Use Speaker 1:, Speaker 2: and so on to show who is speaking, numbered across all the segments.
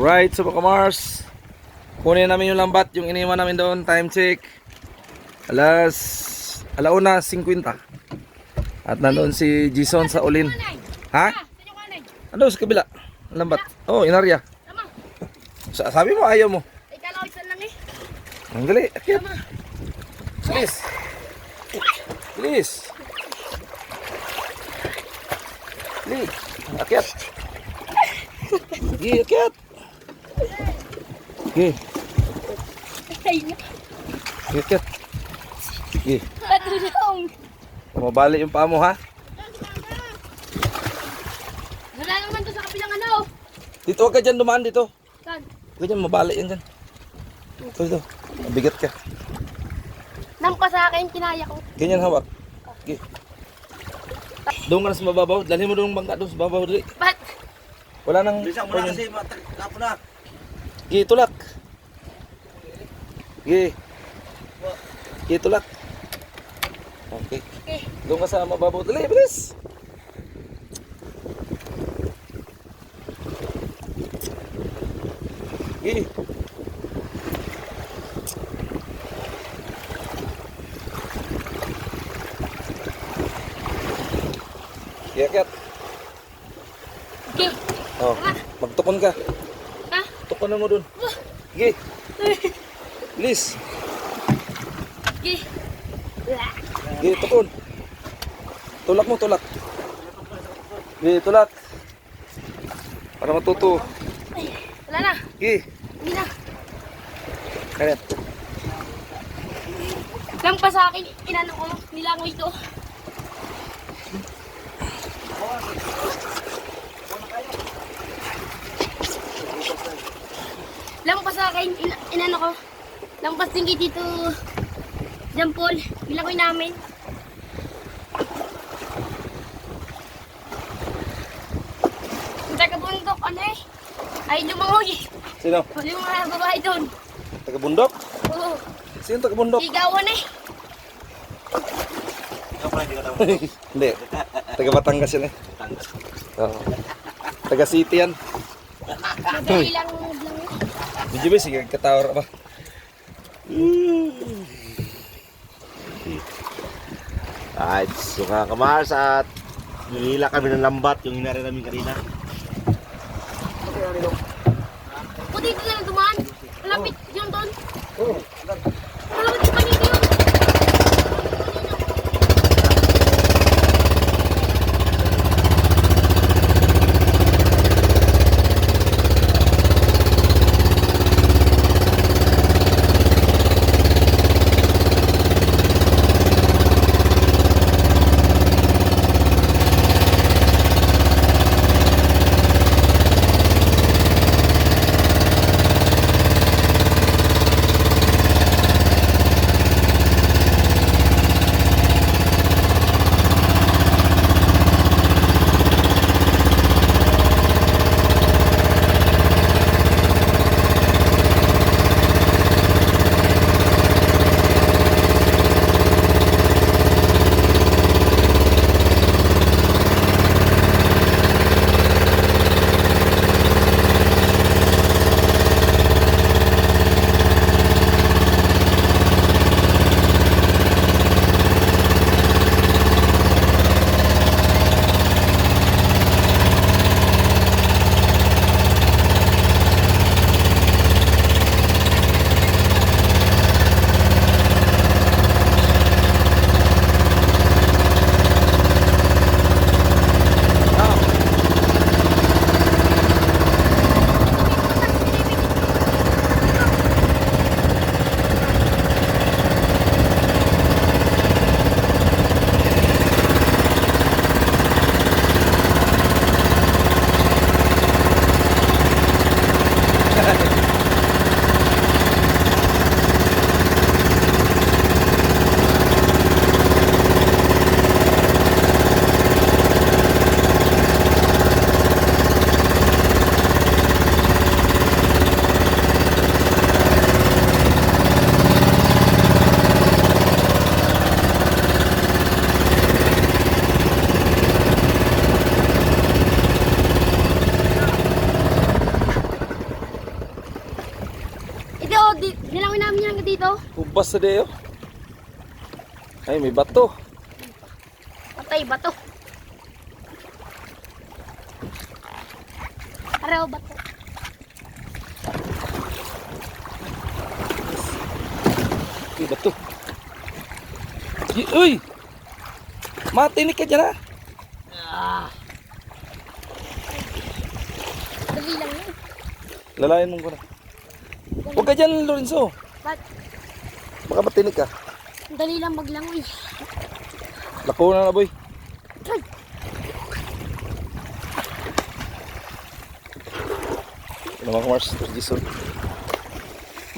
Speaker 1: Alright, so mga Mars, kunin namin yung lambat, yung iniwan namin doon. Time check alauna 50. At nandoon si Jason sa ulin. Ha? Ano sa kabila? Lambat. Oh, inarya. Sabi mo ayaw mo.
Speaker 2: Ikalawisan lang eh.
Speaker 1: Ang dali, akit. Bilis. Bilis. Bilis. Akit. Sige, akit. Sige. Sige, akit. Sige.
Speaker 2: Patulong.
Speaker 1: Mabali yung paa mo, ha?
Speaker 2: Wala naman to sa kabilang ano.
Speaker 1: Dito, huwag ka dyan dumaan dito.
Speaker 2: Saan?
Speaker 1: Huwag ka dyan, mabali yan dyan. Dito. Mabigat ka.
Speaker 2: Nampa sa akin, kinaya ko.
Speaker 1: Ganyan hawak. Okay. Doon ka na sa mababaw. Dalhin mo doon bangka doon sa mababaw. Dali.
Speaker 2: Ba't?
Speaker 1: Wala nang...
Speaker 3: Bisa mo na kasi tapo na.
Speaker 1: Gi, tulak. Gi. Gi, tulak. Okay.
Speaker 2: Okay.
Speaker 1: Doon ka sa mababaw. Dali, bilis. Gi. Gi, akyat.
Speaker 2: Okay.
Speaker 1: Oh, magtukon ka.
Speaker 2: Ha?
Speaker 1: Tukonan mo doon. Gi. Bilis.
Speaker 2: Okay.
Speaker 1: Gi, tukon. Tulak mo, tulak. Gi, tulak. Para matuto.
Speaker 2: Wala na.
Speaker 1: Gi.
Speaker 2: Hindi na.
Speaker 1: Kaya.
Speaker 2: Nampa sa akin, inano ko. Nilangoy ko. Lampas sa akin, inano ko. Lampas din kay dito. Jampol. Nilangoy namin. Ang taga-bundok, ano eh. Ay, lumangoy.
Speaker 1: Sino?
Speaker 2: Wala yung mga babae doon.
Speaker 1: Taga bundok?
Speaker 2: Oo.
Speaker 1: Sino taga bundok?
Speaker 2: Sigawan eh.
Speaker 3: Ikaw pala hindi ka daw.
Speaker 1: Hindi. Taga Batangas yan eh. Oo. Taga City yan.
Speaker 2: Madali lang lang eh.
Speaker 1: Medyo ba sige katawar ba?
Speaker 3: Right, so mga kamars at nilila kami ng lambat yung hinari namin kanina.
Speaker 2: O dito na lang dumaan. Malapit yun doon.
Speaker 1: Oo.
Speaker 2: Malapit sa kanina yun. Linawin namin yan dito.
Speaker 1: Ubas na deyo. Ay, may bato.
Speaker 2: Patay, bato. Pareho bato.
Speaker 1: May bato. Uy! Matinik ka dyan, ha?
Speaker 2: Dali lang yun.
Speaker 1: Lalayan mo ko na. Huwag ka dyan, Lorenzo.
Speaker 2: Ba't?
Speaker 1: Baka matinik ka.
Speaker 2: Dali lang maglangoy.
Speaker 1: Lako na na, boy.
Speaker 2: Ay,
Speaker 1: Ano mga Mars? Ito si Jason.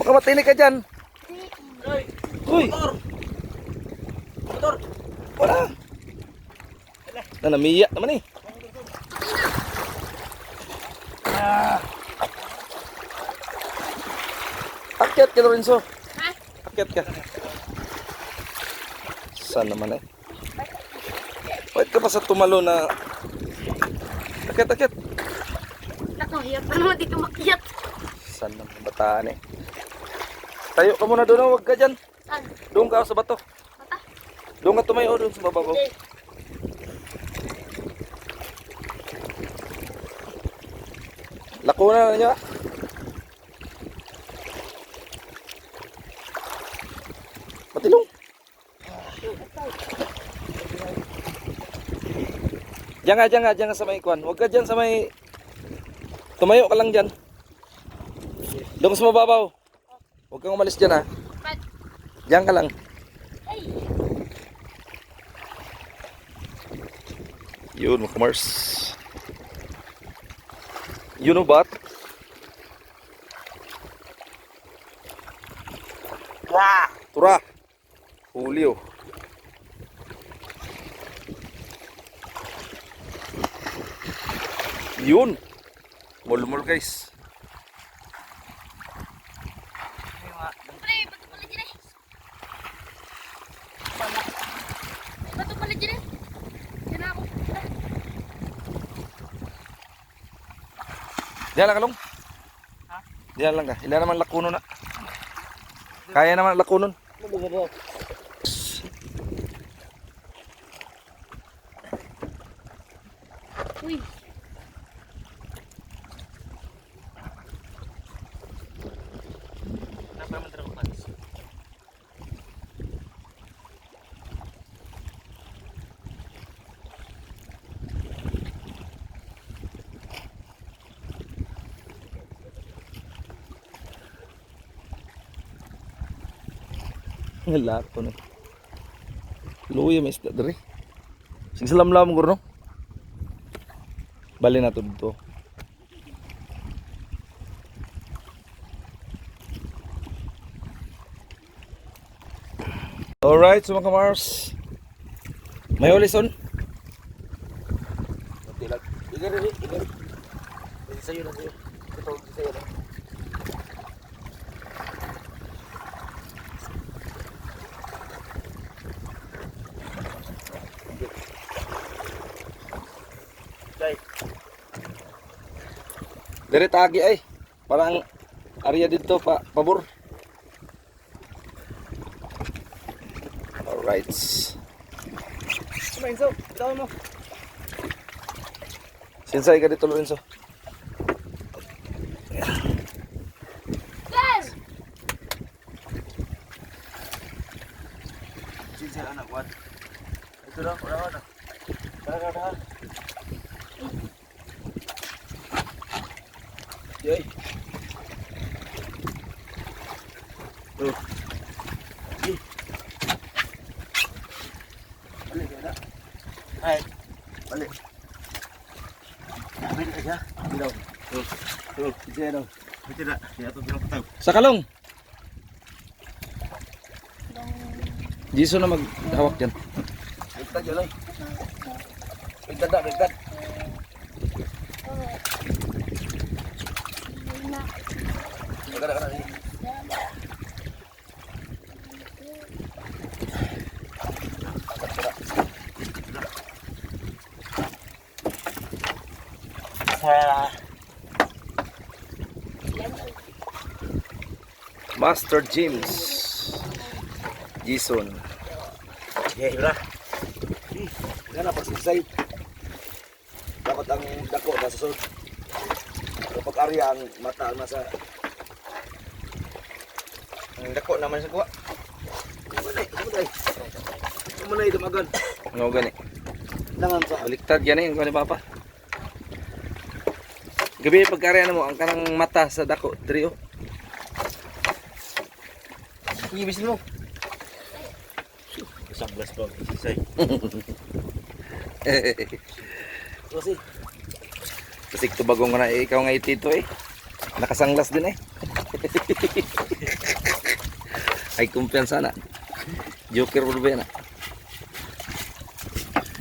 Speaker 1: Baka matinik ka dyan. Uy!
Speaker 3: Motor!
Speaker 1: Wala! Namiya naman eh. Akyat ka, Lorenzo.
Speaker 2: ha?
Speaker 1: Akyat ka. Saan naman eh? Wait ka pa sa tumalo na... Akyat, akyat.
Speaker 2: Naku, hirap na naman dito makyat.
Speaker 1: Saan naman bataan eh? Tayo ka muna doon, huwag ka dyan.
Speaker 2: Saan?
Speaker 1: Doon ka sa bato.
Speaker 2: Mata?
Speaker 1: Doon ka tumayo doon sa babaw.
Speaker 2: Hindi.
Speaker 1: Lako na niya. Matilong. Diyan ka sa may kwan. Huwag ka dyan sa may... Tumayo ka lang dyan. Doon ka sa mababaw. Huwag kang umalis dyan, ha.
Speaker 2: Ba't?
Speaker 1: Diyan ka lang.
Speaker 2: Ay!
Speaker 1: Yun, mga Mars. Yun o bat?
Speaker 3: Wah!
Speaker 1: Tura. Huli oh. Yun. Mulmul guys.
Speaker 2: Pre, bato pala dyan eh. Bato pala dyan eh. Diyan na ako.
Speaker 1: Diyan lang kalong. Ha? Diyan lang ka. Ilan naman lakuno na. Kaya naman lakunon.
Speaker 2: Uy.
Speaker 1: Lahat ko na. Luya may isda diri. Sige salam-lam guro no. Bali na to dito. Alright, so mga Mars. May ulison.
Speaker 3: Tilag. Igari. Sa'yo na sa'yo. Ito, sa'yo na. Okay.
Speaker 1: Dire tagi ay. Parang area dito pabor. Alright.
Speaker 3: Lorenzo, tawag mo.
Speaker 1: Sinsay ka dito, Lorenzo.
Speaker 2: Yes!
Speaker 3: Sinsa anak wan. Ito na, wala na. Tara. Yay. Tuh. Balik ka na. Ay. Balik. Balik aja. Ilaw. Tuh. Sige daw. Tidak. Dia tuh bilang tahu.
Speaker 1: Sa kalong. Jiso na maghawak dyan.
Speaker 3: Bigtad yun. Bigtad. Kada.
Speaker 1: Master James. Jason.
Speaker 3: Yeah, bra. Yan na pasigsay. Dapat ang dako nasa sunod. Kapag area ang mata nasa ang dako naman sa kuha. Kumanay dumagan.
Speaker 1: Ano gani?
Speaker 3: Langan sa
Speaker 1: Baliktad yan kung ni Papa. Gabi pagkarya mo ang kanang mata sa dako, trio. Ibisin mo.
Speaker 3: isang glass pa pasigsay.
Speaker 1: Kasi kasi tubagong ko na ikaw nga itito nakasanglas din ay kumpiyansa na joker po ba yan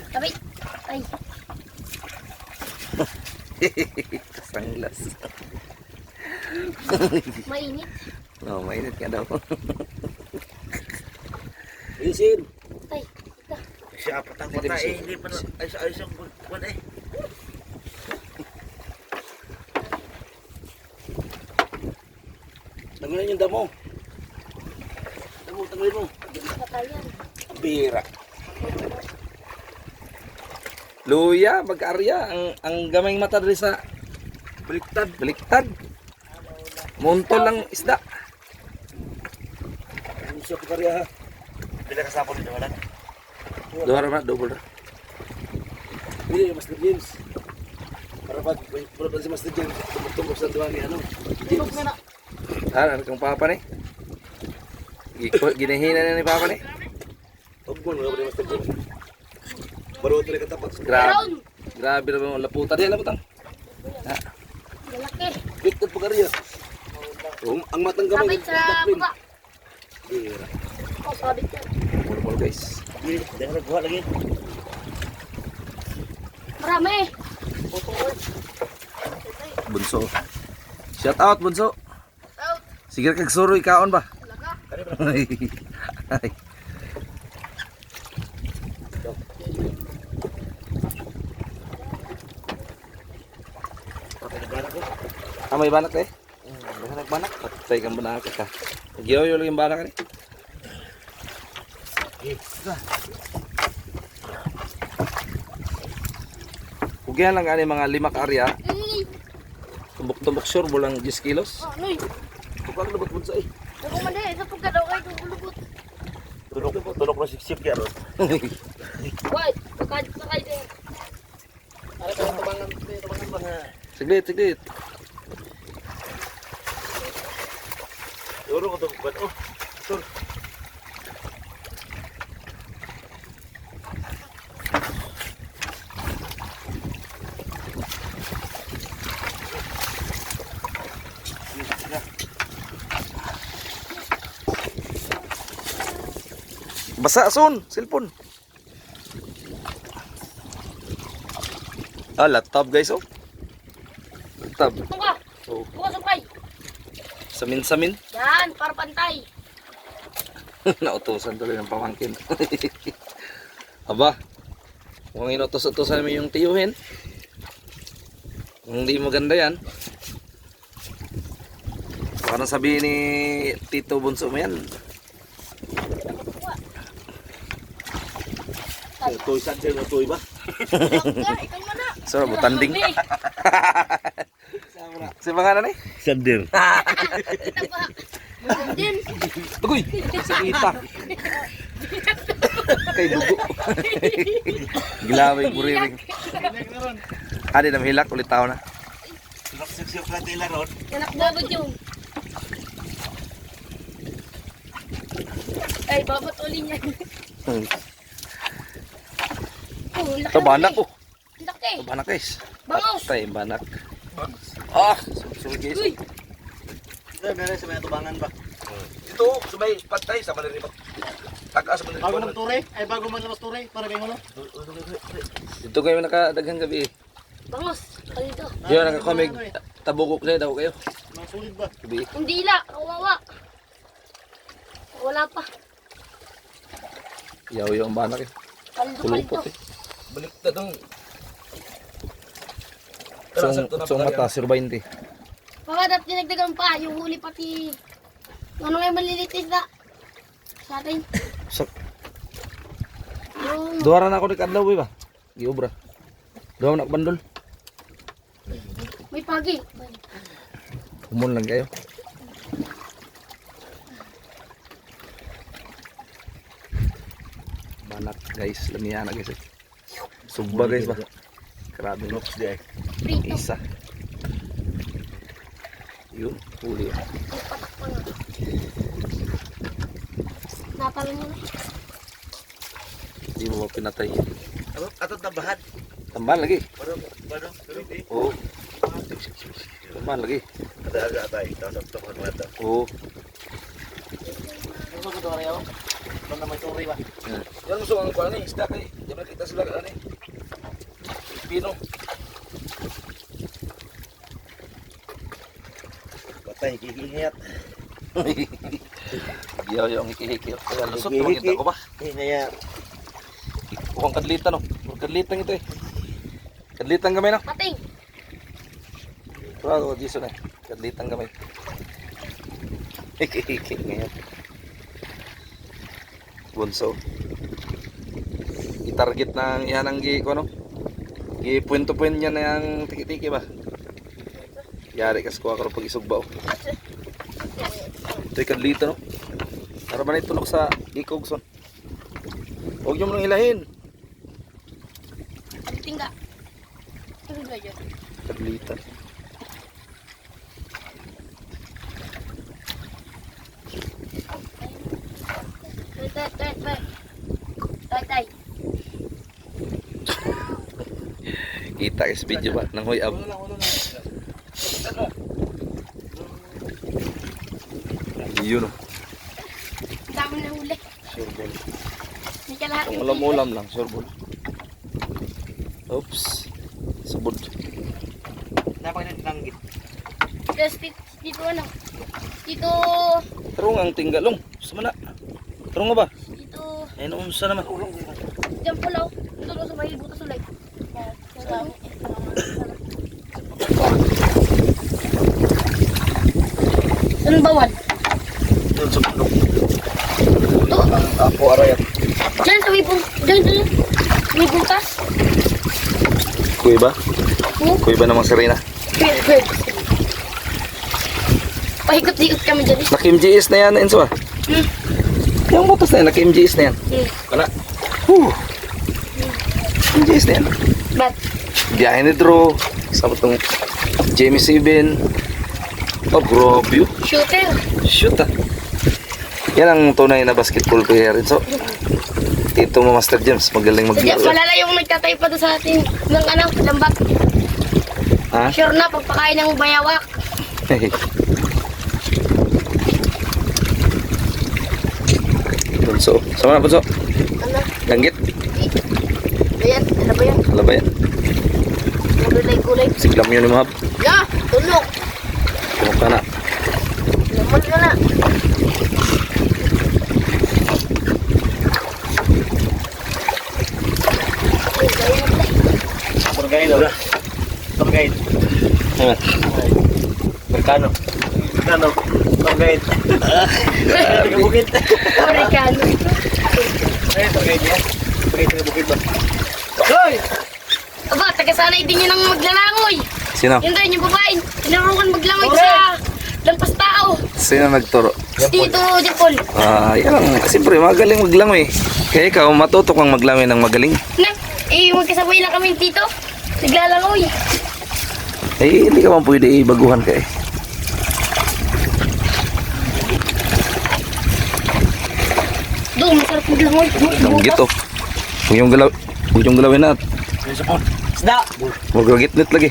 Speaker 2: Kapit. Ay.
Speaker 1: kasanglas
Speaker 2: Mainit.
Speaker 1: no mainit ka daw
Speaker 3: Isin.
Speaker 2: Tay. Ito.
Speaker 3: Siya patang-pata hindi pa ayos ang buwan Tanggalin yung damo. Tanggalin mo.
Speaker 2: Patayan.
Speaker 3: Bira.
Speaker 1: luya pag-arya ang gamay mata diri sa baliktad monto lang isda
Speaker 3: Ang siya pagkarya ha. Pila kasapon dito wala?
Speaker 1: duha ra double ra
Speaker 3: Hindi, Master James. Para pag pulot si Master James, tumbok sa duwa ni ano. James.
Speaker 1: ano kang Papa ni ginahina na ni Papa ni
Speaker 3: Tugmon mo ni Master James. Baru ito rin katapat.
Speaker 1: grabe na ba laputan yan laputan
Speaker 2: Malaki.
Speaker 3: Bigtad pagkarya. Ang matang gamay.
Speaker 2: Sabit sa buka.
Speaker 3: Bira.
Speaker 2: Oh, sabit yan.
Speaker 1: Mulmul guys
Speaker 3: Hindi, jangan nagbuha lagi.
Speaker 2: Marami.
Speaker 1: bunso shout out bunso
Speaker 2: Out.
Speaker 1: sige kag suroy kaon ba
Speaker 2: Laga.
Speaker 1: ay
Speaker 3: Patay na banak ko.
Speaker 1: may banak
Speaker 3: Baka nagbanak.
Speaker 1: patay kang banak ka giyoyo lang yung banak ni Kugyan lang ani mga 5 area tumbok-tumbok sure bulang 10 kilos
Speaker 2: Oh, noy.
Speaker 3: Tukang lubot mo sa eh.
Speaker 2: Ako man eh. Sa pagkadaw kayo gugulubot.
Speaker 3: Tulok na siksip kaya ron.
Speaker 2: Wait. Sakay din.
Speaker 1: Siglit
Speaker 3: Yoro ko ito. Oh, sir.
Speaker 1: basa son cellphone laptop guys laptop
Speaker 2: Buka.
Speaker 1: oh
Speaker 2: Buka sakay.
Speaker 1: samin
Speaker 2: Yan. Para pantay.
Speaker 1: nautusan tuloy ng pamangkin aba kung inutos-utosan namin yung tiyuhin kung hindi maganda yan parang sabihin ni Tito Bunso mo yan
Speaker 3: Toy saan na toy ba?
Speaker 2: Ikaw man na.
Speaker 1: so butanding si mga nanay
Speaker 3: Sander.
Speaker 2: Kita ba? Din.
Speaker 1: uy sakita kay dugo gilaway buriring adi na mahilak ulit tao na
Speaker 3: Tulok siksip na tila ron.
Speaker 2: Anak babad yung. Ay, babat uli niya. Oh, laki
Speaker 1: ito banak
Speaker 2: uli.
Speaker 1: oh
Speaker 2: Laki.
Speaker 1: ito banak guys
Speaker 2: Bangaws.
Speaker 1: patay banak sulit guys
Speaker 3: Ito, meron sa may atubangan ba?
Speaker 1: ito sabay patay sa maniripat taga sa
Speaker 4: Bago
Speaker 1: maniripat
Speaker 4: magture, ay bago maglabas ture, para kayo hulo.
Speaker 1: dito kayo nakadaghang gabi
Speaker 2: Bangos. Kalito.
Speaker 1: yun nakakomig tabugok na daw kayo
Speaker 4: Mga sulit ba?
Speaker 1: gabi
Speaker 2: Hindi la. Kawawa. Wala pa.
Speaker 1: yaw yung banak
Speaker 2: Kalito.
Speaker 1: kulupot baliktad dong song mata sir 20
Speaker 2: Baka dapat dinagdagan pa. Yung huli pati Ano nga yung maliliit isda? Sa atin.
Speaker 1: So,
Speaker 2: Yung
Speaker 1: duwaran ako ni Kadlaw ba? Giobra. Duwa na bandol.
Speaker 2: may pagi.
Speaker 1: Umon lang kayo. Banat guys, lamihan na guys. Sugba guys ba? Grabe no.
Speaker 3: Nox di ay.
Speaker 2: Prito.
Speaker 1: Isa. Yun, huli.
Speaker 2: Patak ko na. Natalo mo na.
Speaker 1: Hindi mo ba pinatay?
Speaker 3: Ano? Atot na bahan.
Speaker 1: Tambahan lagi.
Speaker 3: Paano?
Speaker 1: Oo. Tambahan lagi.
Speaker 3: Ada tay. Tapos ang tukon mo ito.
Speaker 1: Oo.
Speaker 4: Ano ko ito rin ako? Ito na may turi ba?
Speaker 3: Yan mo suwang ko ni. Isda kay. Di ba kita sila ani? Pino. Patay kikingiyat.
Speaker 1: Yaw yung hiki-hiki. Kaya lusot naman kita ko ba?
Speaker 3: Kingiyat.
Speaker 1: Mukhang kadlitan no. Mukhang kadlitan ito eh. Kadlitan kami no.
Speaker 2: Pating.
Speaker 1: Pero Jason eh. Kadlitan kami. Hiki-hiki ngayon. Bunso. I-target ng yan ang ko no. I-point to point yan ang tiki-tiki ba? Yari kas kuha ka pag isugbaw. Ito'y kadlitan no. Para ba na itulok sa ikog son? Huwag nyo mong ilahin.
Speaker 2: Tingga. Ano ba yun?
Speaker 1: Kadlitan.
Speaker 2: Tay.
Speaker 1: Kita guys video ba? Nang huyab. Yun oh.
Speaker 2: Dami na huli.
Speaker 1: Surbol.
Speaker 2: May kalahat
Speaker 1: Ang ulam-ulam lang, surbol. Oops. Subod.
Speaker 4: Napakinalanggit.
Speaker 2: Tapos dito ano? Dito,
Speaker 1: Tarong ang tinggalong. Gusto mo na? Tarong nga ba?
Speaker 2: dito,
Speaker 1: Ayun, unsa naman.
Speaker 2: dyan pulaw. Dito sa may butas ulit. Saan bawal?
Speaker 3: Doon sa bundok.
Speaker 2: Ito.
Speaker 3: Ang apo arayat.
Speaker 2: Diyan sa may butas. Diyan. May butas.
Speaker 1: Kuy ba?
Speaker 2: Oh,
Speaker 1: Kuy ba namang Serena?
Speaker 2: good. Pahikot-hikot kami dyan.
Speaker 1: Naka-MGS na yan, Enzo ah.
Speaker 2: Hmm.
Speaker 1: Yung butas na yan, naka-MGS na yan. Wala. MGS na yan.
Speaker 2: Ba't?
Speaker 1: Biyahe ni Drew. Sama itong Jamie 7. Oh, grabe yun.
Speaker 2: Shooter.
Speaker 1: Shoot ah. Yan ang tunay na basketball player. So, dito mo Master James, magaling
Speaker 2: Sadya,
Speaker 1: maglaro.
Speaker 2: malala yung nagtatay pa doon sa atin ng ano, lambat.
Speaker 1: Ha?
Speaker 2: Sure na, pagpakain ng bayawak.
Speaker 1: Bunso. Sama na, Bunso.
Speaker 2: Ano?
Speaker 1: Langgit.
Speaker 2: Ayan, ano ba yan?
Speaker 1: Wala ba yan?
Speaker 2: Gulay-gulay.
Speaker 1: Siglam yun ni Mahab.
Speaker 2: Ya, tulog.
Speaker 1: Tumok ka na.
Speaker 2: Laman ka na.
Speaker 4: Purgain daw. Purgain.
Speaker 1: Ayan.
Speaker 4: Merkano. Merkano. Purgain. Bukit.
Speaker 2: Amerikano.
Speaker 4: Eh, purgain niya. Purgain sa bukit ba? Hoy!
Speaker 2: Aba, taga-sanay din yun ang maglalangoy.
Speaker 1: Sino?
Speaker 2: Yun rin yung babae. Tinarukan maglangoy sa lampas tao.
Speaker 1: Sino nagturo?
Speaker 2: Dito, Japol.
Speaker 1: Yan lang. Siyempre, magaling maglangoy. Kaya ikaw, matuto kang maglangoy ng magaling.
Speaker 2: Magkasabay lang kami dito. Naglalangoy.
Speaker 1: Eh, hindi ka man pwede baguhan ka eh.
Speaker 2: Doon, masarap maglangoy.
Speaker 1: Langgit oh. Huwag yung galawin na.
Speaker 4: Isda!
Speaker 1: Huwag gagitnit lagi.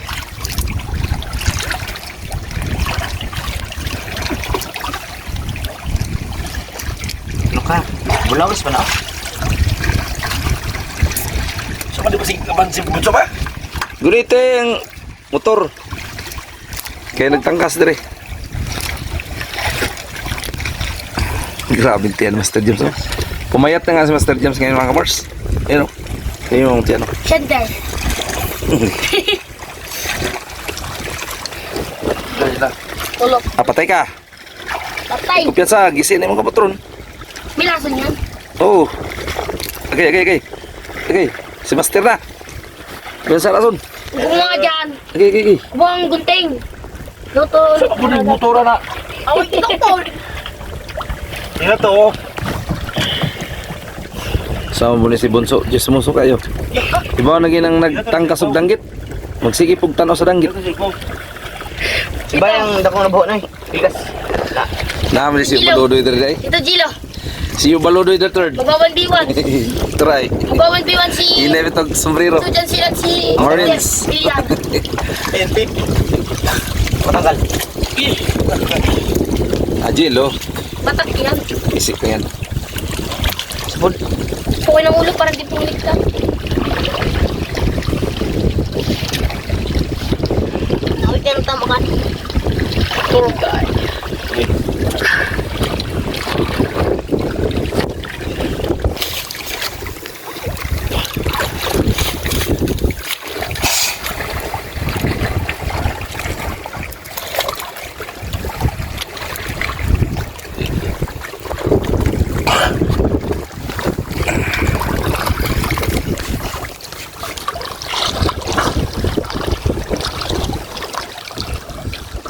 Speaker 4: Ano ka? Bulawis pa na.
Speaker 3: Sama di ba si kabansin ko ba?
Speaker 1: Gunite ang motor. Kaya nagtangkas dire. Grabe tiyan Master James oh. Pumayat na nga si Master James ngayon mga kamars. Ayun oh. Ayun yung tiyan oh.
Speaker 2: Shander.
Speaker 1: Tulog.
Speaker 2: Tulog.
Speaker 1: Patay ka.
Speaker 2: Patay.
Speaker 1: Kumpiyansa, gisin na mga patron.
Speaker 2: May lason yan.
Speaker 1: Oh. Okay. Okay, si Master na. Kumpiyansa rason.
Speaker 2: Kung mga dyan.
Speaker 1: Okay.
Speaker 2: Buwang gunting. Luto.
Speaker 3: Ako na motora na.
Speaker 2: Away dito po.
Speaker 3: Ina to.
Speaker 1: Sama mo ni si Bunso, Diyos muso kayo. Iba naging ang nagtangkas og danggit. Magsige pug tanaw sa danggit.
Speaker 4: Iba yung dako na buho na eh. Bigas.
Speaker 1: Naman si Baludoy der day.
Speaker 2: Ito Gilo.
Speaker 1: Si you Baludoy the third.
Speaker 2: Magwawan-biwan.
Speaker 1: Try.
Speaker 2: Magwawan-biwan si...
Speaker 1: Inevit og sombrero.
Speaker 2: So dyan sila si...
Speaker 1: Marines.
Speaker 2: William.
Speaker 4: Ayan, tip. Matanggal.
Speaker 1: Ajil oh.
Speaker 2: Batak yan.
Speaker 1: Isip ko yan.
Speaker 4: Sabon.
Speaker 2: Okay ng ulo parang di pumilik ka. Nawit ka ng tama ka.
Speaker 4: Tour guide.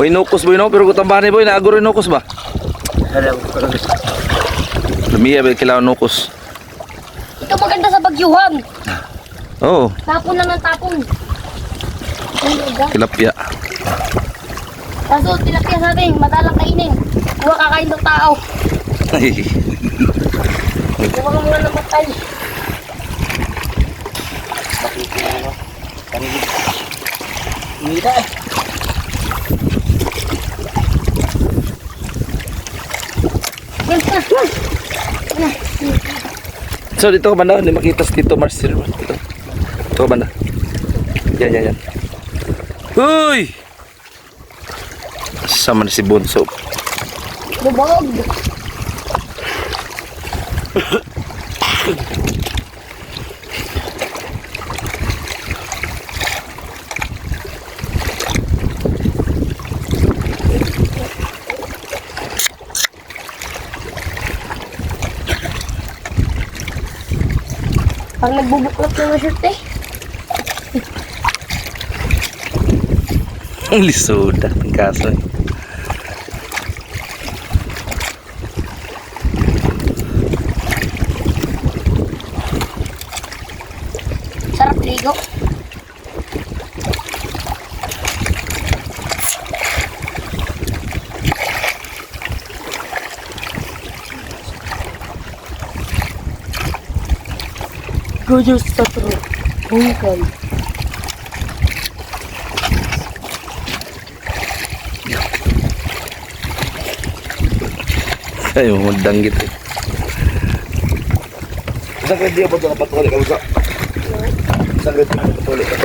Speaker 1: Boy nukos boy no, pero kutambahan ni boy na aguro nukos ba?
Speaker 4: Alam ko lang.
Speaker 1: Lumiya ba kailangan nukos?
Speaker 2: Ito maganda sa bagyuhan.
Speaker 1: Oh,
Speaker 2: Tapon lang ng tapon. Ang ganda.
Speaker 1: tilapia.
Speaker 2: Kaso tilapia sa atin, madalang kainin. Huwag kakain ng tao. Huwag ka mga namatay.
Speaker 4: Hindi eh.
Speaker 1: So dito ka banda, hindi makita si Tito Marcel. Dito. Dito ka banda. Yan. Uy! Sama na si Bunso.
Speaker 2: Bubog. Pag nagbubuklot yung shirt eh.
Speaker 1: Ang lisoda. Ang kaso.
Speaker 2: Sarap ligo. Gojos sa tro. Bungkal.
Speaker 1: Ay, magdanggit eh.
Speaker 3: Isang grade di ako ito napatuloy ka usa. Isang grade di ako napatuloy ka.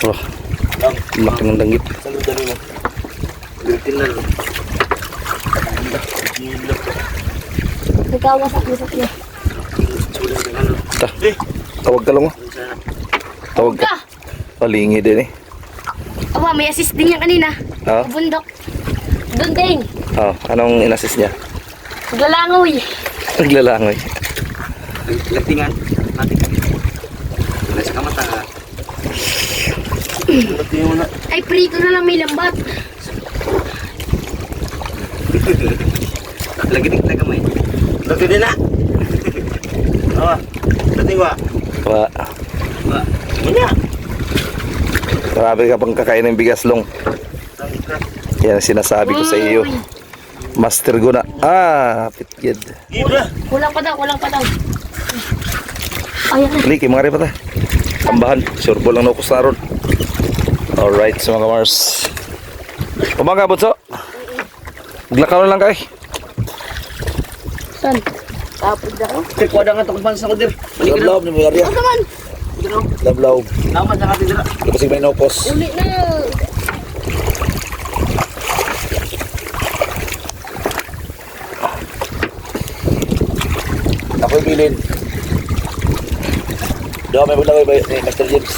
Speaker 1: Oh, laki ng danggit.
Speaker 3: Isang grade dali mo. Grade na.
Speaker 2: Nagkawasak-wasak niya.
Speaker 1: Ta. Tawag ka lang oh. Tawag ka. Palingi din eh.
Speaker 2: Awa, may assist din yan kanina.
Speaker 1: Ha?
Speaker 2: Bundok. Doon din.
Speaker 1: Oh, anong inassist niya?
Speaker 2: Galangoy.
Speaker 1: Naglalangoy.
Speaker 4: Latingan. Mati ka. Wala sa kamata.
Speaker 3: Latingan mo na.
Speaker 2: Ay, prito na lang may lambat.
Speaker 4: Lagi din kita kamay.
Speaker 3: Latin din na. Awa. Latin wa.
Speaker 1: Wa.
Speaker 3: Manya.
Speaker 1: Grabe ka pang kakain ng bigas long. Yan ang sinasabi ko sa iyo.
Speaker 2: Uy.
Speaker 1: Master Guna. Ah, pitgid.
Speaker 3: Gibra.
Speaker 2: Kulang pa daw. Ayan na.
Speaker 1: Liki, mga rin pa tayo. Tambahan. Sure ball lang nukos na ron. Alright, sa mga Mars. Umaga, Bunso. Maglakaw na lang kayo.
Speaker 2: Saan? Tapos ako.
Speaker 4: Kuwada nga ito kung pansa ko dir.
Speaker 3: Lablaw ni mo area.
Speaker 2: Ano naman?
Speaker 3: Lablaw.
Speaker 4: Naman sa katin dira.
Speaker 3: Kapag may nokos.
Speaker 2: Uli na.
Speaker 3: Ako'y bilin. Doon may bulaway ba ni Mr. James?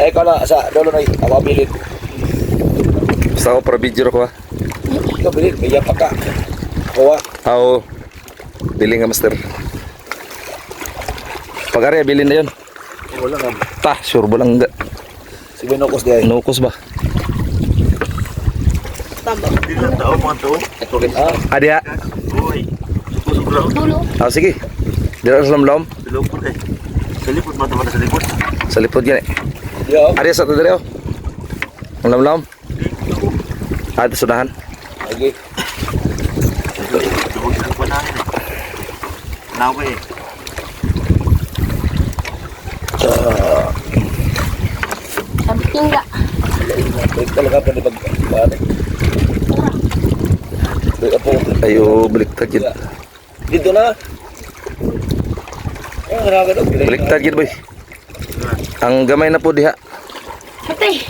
Speaker 3: Eh, ikaw na, sa dolo na ako bilin.
Speaker 1: Basta ako para video ko ha.
Speaker 3: Ikaw, bilhin. May yapak ka. Kuha.
Speaker 1: Oo. Bili nga, master. Pag-ari, bilhin na yun.
Speaker 3: Wala nga.
Speaker 1: Ta, sure ba lang
Speaker 3: Si Benokos di ay.
Speaker 1: nukos ba?
Speaker 4: Hindi lang tao, mga tao.
Speaker 1: Adi ha?
Speaker 4: Uy. Suko-suko.
Speaker 2: Dulo.
Speaker 1: Sige. Dira sa lamlam.
Speaker 4: Sa lupot eh. Sa lipot, mata-mata sa lipot.
Speaker 1: Sa lipod yan eh.
Speaker 3: Yo.
Speaker 1: Adi sa ito dito. Ang lamlam. Adi sudahan.
Speaker 3: Lagi.
Speaker 4: Dugog sa lupot namin eh. Nawa eh.
Speaker 2: Sabi tingga.
Speaker 3: Break talaga pa di pag paano. Break po.
Speaker 1: Ayo, baliktad yun.
Speaker 3: Dito na. Oh, haragan og.
Speaker 1: Baliktad yun boy. Ang gamay na po diha.
Speaker 2: Ate.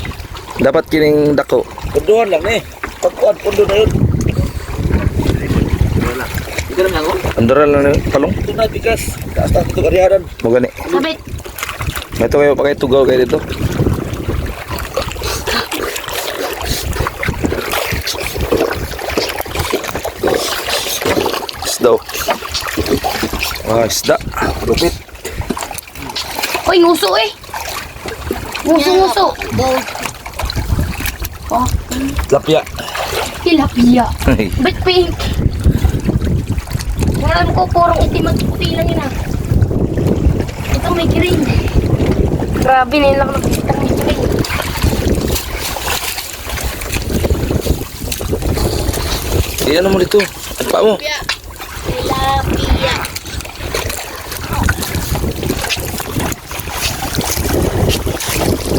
Speaker 1: Dapat kining dako.
Speaker 3: Punduhan lang ni. Pagkuan pundo na yun.
Speaker 4: Wala. Ito lang ako.
Speaker 1: Andoral na ni palong.
Speaker 3: Ito na bigas. Taas ito kariyaran.
Speaker 1: Mo gani.
Speaker 2: Sabit.
Speaker 1: May to kayo pa kayo tugaw kayo dito. Isda. Isda.
Speaker 3: Lupit.
Speaker 2: Hoy, nguso eh. Nguso. Daw. Oh,
Speaker 3: Lapya.
Speaker 2: tilapia. Ba't pink? Alam ko, purong itim at puti lang yun ah. Ito may green. Grabe, na lang nakikita ng green.
Speaker 1: Iyan mo dito. Ano pa mo?
Speaker 2: Tilapia.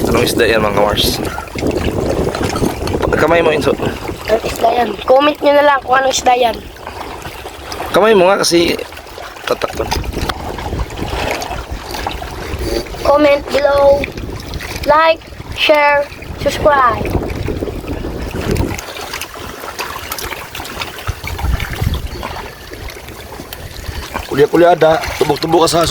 Speaker 1: Anong isda yan mga Mars? Kamay mo inso.
Speaker 2: Anong isda yan? Comment nyo na lang kung anong isda yan.
Speaker 1: Kamay mo nga kasi tatakpan.
Speaker 2: Comment below. Like, share, subscribe.
Speaker 3: Kulya-kulyada. Tubok-tubok ka sa